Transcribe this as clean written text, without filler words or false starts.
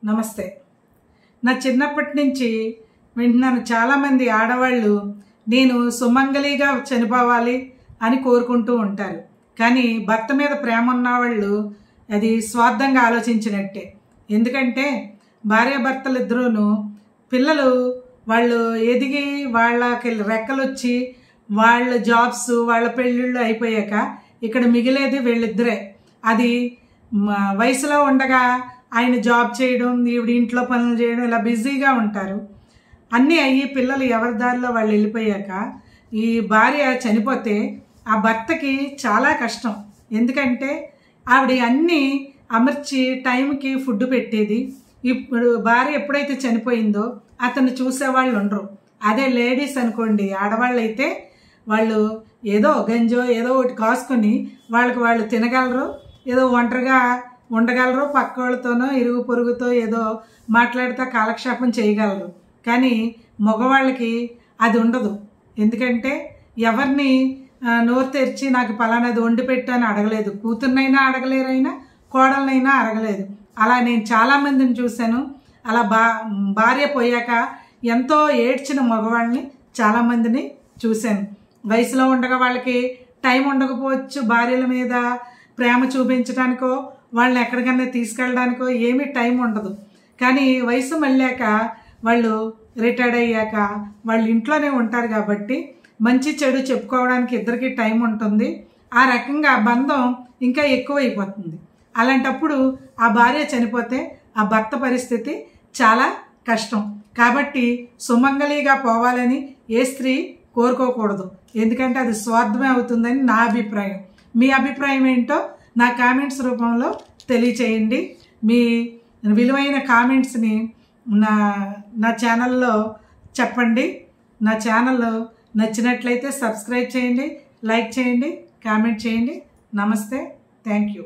నమస్తే. నా చిన్నప్పటి నుంచి వింటున్నాను, చాలామంది ఆడవాళ్ళు నేను సుమంగళిగా చనిపోవాలి అని కోరుకుంటూ ఉంటారు. కానీ భర్త మీద ప్రేమ ఉన్నవాళ్ళు అది స్వార్థంగా ఆలోచించినట్టే. ఎందుకంటే భార్యాభర్తలు ఇద్దరూను పిల్లలు వాళ్ళు ఎదిగి వాళ్ళకి రెక్కలు వచ్చి వాళ్ళ జాబ్స్ వాళ్ళ పెళ్ళిళ్ళు అయిపోయాక ఇక్కడ మిగిలేది వీళ్ళిద్దరే. అది వయసులో ఉండగా ఆయన జాబ్ చేయడం, ఈవిడ ఇంట్లో పనులు చేయడం, ఇలా బిజీగా ఉంటారు. అన్నీ అయ్యి పిల్లలు ఎవరి దారిలో వాళ్ళు వెళ్ళిపోయాక ఈ భార్య చనిపోతే ఆ భర్తకి చాలా కష్టం. ఎందుకంటే ఆవిడ అన్నీ అమర్చి టైంకి ఫుడ్ పెట్టేది. ఇప్పుడు భార్య ఎప్పుడైతే చనిపోయిందో అతను చూసేవాళ్ళు ఉండరు. అదే లేడీస్ అనుకోండి, ఆడవాళ్ళు అయితే వాళ్ళు ఏదో గంజో ఏదో ఒకటి కాసుకొని వాళ్ళకి వాళ్ళు తినగలరు, ఏదో ఒంటరిగా ఉండగలరు, పక్క వాళ్ళతోనో ఇరుగు పొరుగుతో ఏదో మాట్లాడుతూ కాలక్షేపం చేయగలరు. కానీ మగవాళ్ళకి అది ఉండదు. ఎందుకంటే ఎవరిని నోరు తెరిచి నాకు పలానాది వండి పెట్టు అని అడగలేదు. కూతుర్నైనా అడగలేరైనా, కోడలనైనా అడగలేదు. అలా నేను చాలామందిని చూశాను. అలా భార్య పోయాక ఎంతో ఏడ్చిన మగవాళ్ళని చాలామందిని చూశాను. వయసులో ఉండగా వాళ్ళకి టైం ఉండకపోవచ్చు, భార్యల మీద ప్రేమ చూపించడానికో వాళ్ళని ఎక్కడికన్నా తీసుకెళ్ళడానికో ఏమీ టైం ఉండదు. కానీ వయసు మళ్ళాక వాళ్ళు రిటైర్డ్ అయ్యాక వాళ్ళు ఇంట్లోనే ఉంటారు కాబట్టి మంచి చెడు చెప్పుకోవడానికి ఇద్దరికి టైం ఉంటుంది. ఆ రకంగా బంధం ఇంకా ఎక్కువైపోతుంది. అలాంటప్పుడు ఆ భార్య చనిపోతే ఆ భర్త పరిస్థితి చాలా కష్టం. కాబట్టి సుమంగళిగా పోవాలని ఏ స్త్రీ కోరుకోకూడదు. ఎందుకంటే అది స్వార్థమే అవుతుందని నా అభిప్రాయం. మీ అభిప్రాయం ఏంటో నా కామెంట్స్ రూపంలో తెలియచేయండి. మీ విలువైన కామెంట్స్ని నా ఛానల్లో చెప్పండి. నా ఛానల్ నచ్చినట్లయితే సబ్స్క్రైబ్ చేయండి, లైక్ చేయండి, కామెంట్ చేయండి. నమస్తే, థ్యాంక్ యూ.